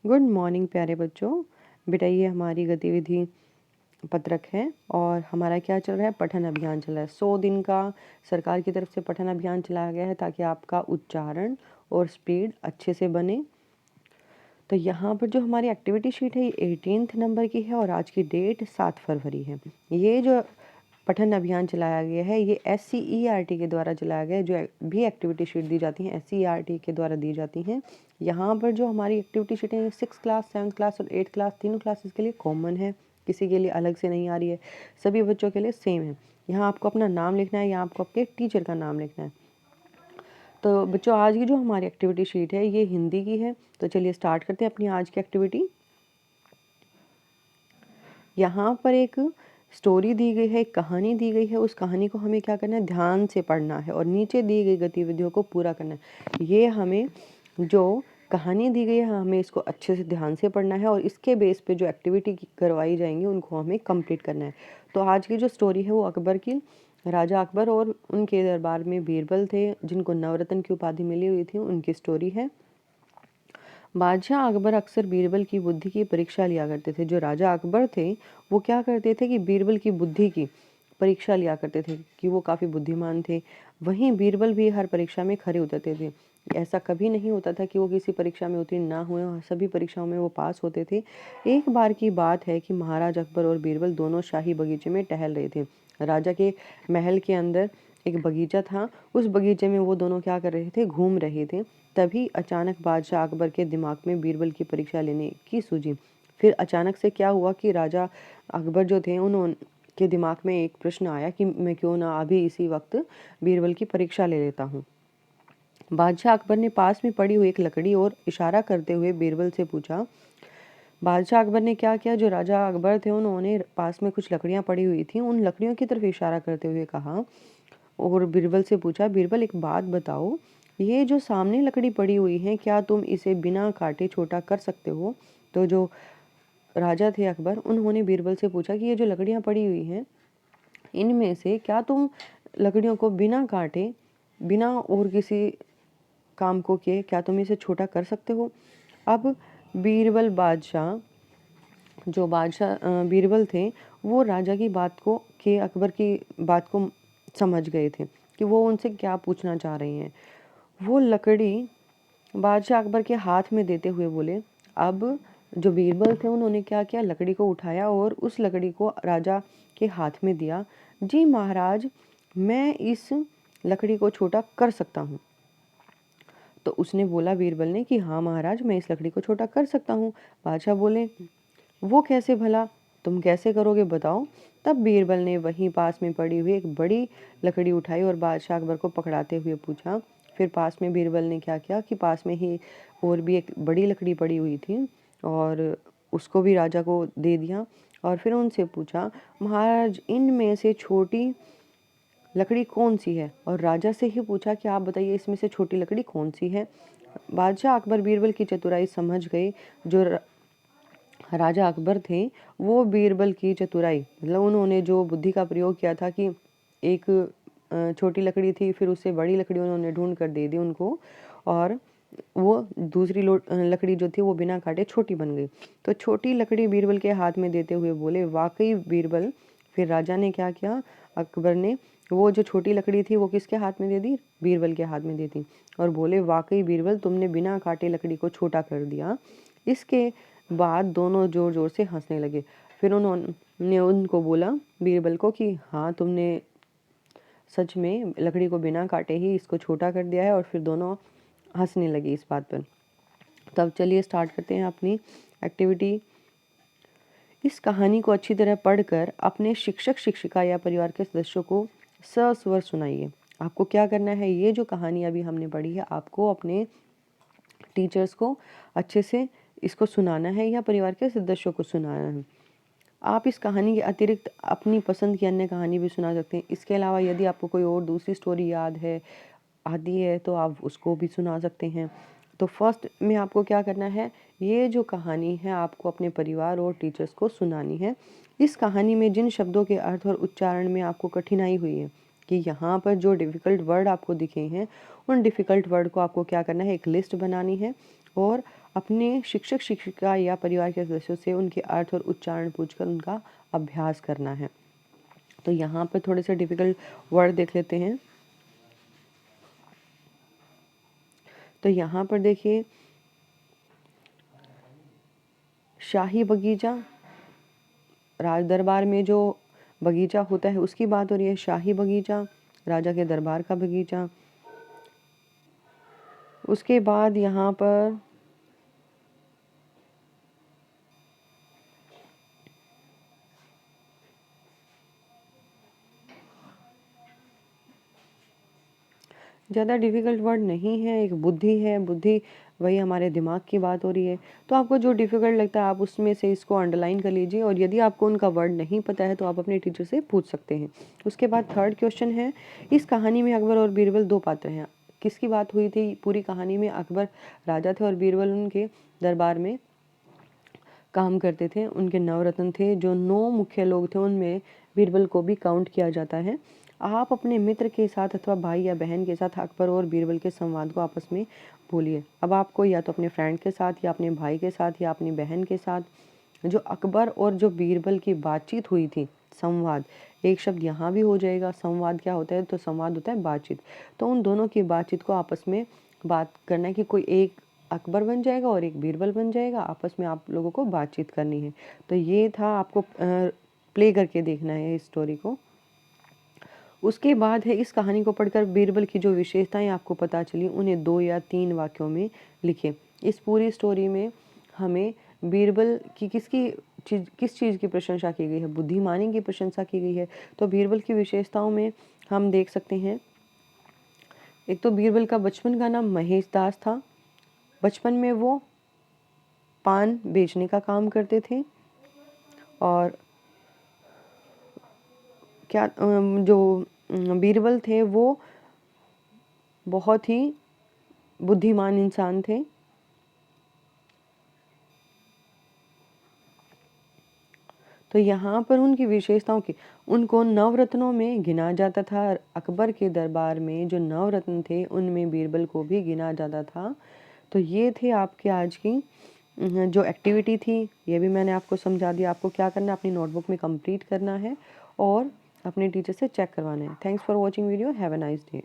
Good morning प्यारे बच्चों। बेटा ये हमारी गतिविधि पत्रक है और हमारा क्या चल रहा है, पठन अभियान चल रहा है। 100 दिन का सरकार की तरफ से पठन अभियान चलाया गया है ताकि आपका उच्चारण और स्पीड अच्छे से बने। तो यहाँ पर जो हमारी एक्टिविटी शीट है ये 18th नंबर की है और आज की डेट 7 फरवरी है। ये जो पठन अभियान चलाया गया है ये SCERT के द्वारा चलाया गया है। जो भी एक्टिविटी शीट दी जाती हैं SCERT के द्वारा दी जाती हैं। यहाँ पर जो हमारी एक्टिविटी शीट है 6th क्लास 7th क्लास और 8th क्लास तीनों क्लासेस के लिए कॉमन है, किसी के लिए अलग से नहीं आ रही है, सभी बच्चों के लिए सेम है। यहाँ आपको अपना नाम लिखना है, यहाँ आपको आपके टीचर का नाम लिखना है। तो बच्चों आज की जो हमारी एक्टिविटी शीट है ये हिंदी की है। तो चलिए स्टार्ट करते हैं अपनी आज की एक्टिविटी। यहाँ पर एक स्टोरी दी गई है, एक कहानी दी गई है। उस कहानी को हमें क्या करना है, ध्यान से पढ़ना है और नीचे दी गई गतिविधियों को पूरा करना है। ये हमें जो कहानी दी गई है हमें इसको अच्छे से ध्यान से पढ़ना है और इसके बेस पे जो एक्टिविटी करवाई जाएंगी उनको हमें कंप्लीट करना है। तो आज की जो स्टोरी है वो अकबर की, राजा अकबर और उनके दरबार में बीरबल थे जिनको नवरत्न की उपाधि मिली हुई थी, उनकी स्टोरी है। बादशाह अकबर अक्सर बीरबल की बुद्धि की परीक्षा लिया करते थे। जो राजा अकबर थे वो क्या करते थे कि बीरबल की बुद्धि की परीक्षा लिया करते थे कि वो काफ़ी बुद्धिमान थे। वहीं बीरबल भी हर परीक्षा में खरे उतरते थे। ऐसा कभी नहीं होता था कि वो किसी परीक्षा में उत्तीर्ण ना हुए, सभी परीक्षाओं में वो पास होते थे। एक बार की बात है कि महाराज अकबर और बीरबल दोनों शाही बगीचे में टहल रहे थे। राजा के महल के अंदर एक बगीचा था, उस बगीचे में वो दोनों क्या कर रहे थे, घूम रहे थे। तभी अचानक बादशाह अकबर के दिमाग में बीरबल की परीक्षा लेने की सूझी। फिर अचानक से क्या हुआ कि राजा अकबर जो थे उनके दिमाग में एक प्रश्न आया कि मैं क्यों ना अभी इसी वक्त बीरबल की परीक्षा ले लेता हूँ। बादशाह अकबर ने पास में पड़ी हुई एक लकड़ी और इशारा करते हुए बीरबल से पूछा। बादशाह अकबर ने क्या किया, जो राजा अकबर थे उन्होंने पास में कुछ लकड़ियां पड़ी हुई थी, उन लकड़ियों की तरफ इशारा करते हुए कहा और बीरबल से पूछा, बीरबल एक बात बताओ, ये जो सामने लकड़ी पड़ी हुई है क्या तुम इसे बिना काटे छोटा कर सकते हो? तो जो राजा थे अकबर उन्होंने बीरबल से पूछा कि ये जो लकड़ियां पड़ी हुई हैं इनमें से क्या तुम लकड़ियों को बिना काटे, बिना और किसी काम को किए क्या तुम इसे छोटा कर सकते हो? अब बीरबल बादशाह जो बादशाह बीरबल थे वो राजा की बात को के अकबर की बात को समझ गए थे कि वो उनसे क्या पूछना चाह रहे हैं। वो लकड़ी बादशाह अकबर के हाथ में देते हुए बोले। अब जो बीरबल थे उन्होंने क्या किया, लकड़ी को उठाया और उस लकड़ी को राजा के हाथ में दिया। जी महाराज, मैं इस लकड़ी को छोटा कर सकता हूँ। तो उसने बोला बीरबल ने कि हाँ महाराज, मैं इस लकड़ी को छोटा कर सकता हूँ। बादशाह बोले, वो कैसे भला, तुम कैसे करोगे बताओ? तब बीरबल ने वहीं पास में पड़ी हुई एक बड़ी लकड़ी उठाई और बादशाह अकबर को पकड़ाते हुए पूछा। फिर पास में बीरबल ने क्या किया कि पास में ही और भी एक बड़ी लकड़ी पड़ी हुई थी और उसको भी राजा को दे दिया और फिर उनसे पूछा, महाराज इनमें से छोटी लकड़ी कौन सी है? और राजा से ही पूछा कि आप बताइए इसमें से छोटी लकड़ी कौन सी है। बादशाह अकबर बीरबल की चतुराई समझ गए। जो राजा अकबर थे वो बीरबल की चतुराई, मतलब उन्होंने जो बुद्धि का प्रयोग किया था कि एक छोटी लकड़ी थी फिर उससे बड़ी लकड़ी उन्होंने ढूंढ कर दे दी उनको और वो दूसरी लकड़ी जो थी वो बिना काटे छोटी बन गई। तो छोटी लकड़ी बीरबल के हाथ में देते हुए बोले, वाकई बीरबल। फिर राजा ने क्या किया, अकबर ने वो जो छोटी लकड़ी थी वो किसके हाथ में दे दी, बीरबल के हाथ में दे दी और बोले, वाकई बीरबल तुमने बिना काटे लकड़ी को छोटा कर दिया। इसके बाद दोनों जोर जोर से हंसने लगे। फिर उन्होंने उनको बोला बीरबल को कि हाँ तुमने सच में लकड़ी को बिना काटे ही इसको छोटा कर दिया है और फिर दोनों हंसने लगे इस बात पर। तब चलिए स्टार्ट करते हैं अपनी एक्टिविटी। इस कहानी को अच्छी तरह पढ़कर अपने शिक्षक शिक्षिका या परिवार के सदस्यों को सस्वर सुनाइए। आपको क्या करना है, ये जो कहानी अभी हमने पढ़ी है आपको अपने टीचर्स को अच्छे से इसको सुनाना है या परिवार के सदस्यों को सुनाना है। आप इस कहानी के अतिरिक्त अपनी पसंद की अन्य कहानी भी सुना सकते हैं। इसके अलावा यदि आपको कोई और दूसरी स्टोरी याद है आती है तो आप उसको भी सुना सकते हैं। तो फर्स्ट में आपको क्या करना है, ये जो कहानी है आपको अपने परिवार और टीचर्स को सुनानी है। इस कहानी में जिन शब्दों के अर्थ और उच्चारण में आपको कठिनाई हुई है कि यहाँ पर जो डिफ़िकल्ट वर्ड आपको दिखे हैं उन डिफ़िकल्ट वर्ड को आपको क्या करना है, एक लिस्ट बनानी है और अपने शिक्षक शिक्षिका या परिवार के सदस्यों से उनके अर्थ और उच्चारण पूछकर उनका अभ्यास करना है। तो यहाँ पर थोड़े से डिफिकल्ट वर्ड देख लेते हैं। तो यहाँ पर देखिए, शाही बगीचा, राज दरबार में जो बगीचा होता है उसकी बात हो रही है। शाही बगीचा, राजा के दरबार का बगीचा। उसके बाद यहाँ पर ज़्यादा डिफ़िकल्ट वर्ड नहीं है, एक बुद्धि है। बुद्धि वही हमारे दिमाग की बात हो रही है। तो आपको जो डिफ़िकल्ट लगता है आप उसमें से इसको अंडरलाइन कर लीजिए, और यदि आपको उनका वर्ड नहीं पता है तो आप अपने टीचर से पूछ सकते हैं। उसके बाद थर्ड क्वेश्चन है, इस कहानी में अकबर और बीरबल दो पात्र हैं। किसकी बात हुई थी? पूरी कहानी में अकबर राजा थे और बीरबल उनके दरबार में काम करते थे। उनके नवरत्न थे। जो 9 मुख्य लोग थे उनमें बीरबल को भी काउंट किया जाता है। आप अपने मित्र के साथ अथवा भाई या बहन के साथ अकबर और बीरबल के संवाद को आपस में बोलिए। अब आपको या तो अपने फ्रेंड के साथ या अपने भाई के साथ या अपनी बहन के साथ जो अकबर और जो बीरबल की बातचीत हुई थी, संवाद, एक शब्द यहाँ भी हो जाएगा। संवाद क्या होता है? तो संवाद होता है बातचीत। तो उन दोनों की बातचीत को आपस में बात करना है कि कोई एक अकबर बन जाएगा और एक बीरबल बन जाएगा। आपस में आप लोगों को बातचीत करनी है। तो ये था, आपको प्ले करके देखना है इस स्टोरी को। उसके बाद है, इस कहानी को पढ़कर बीरबल की जो विशेषताएं आपको पता चली उन्हें 2 या 3 वाक्यों में लिखें। इस पूरी स्टोरी में हमें बीरबल की किस चीज़ की प्रशंसा की गई है? बुद्धिमानी की प्रशंसा की गई है। तो बीरबल की विशेषताओं में हम देख सकते हैं, एक तो बीरबल का बचपन का नाम महेश दास था। बचपन में वो पान बेचने का काम करते थे, और क्या जो बीरबल थे वो बहुत ही बुद्धिमान इंसान थे। तो यहाँ पर उनकी विशेषताओं की, उनको नवरत्नों में गिना जाता था। अकबर के दरबार में जो नवरत्न थे उनमें बीरबल को भी गिना जाता था। तो ये थे आपके आज की जो एक्टिविटी थी, ये भी मैंने आपको समझा दिया। आपको क्या करना है, अपनी नोटबुक में कंप्लीट करना है और अपने टीचर से चेक करवाना है। Thanks for watching video. Have a nice day.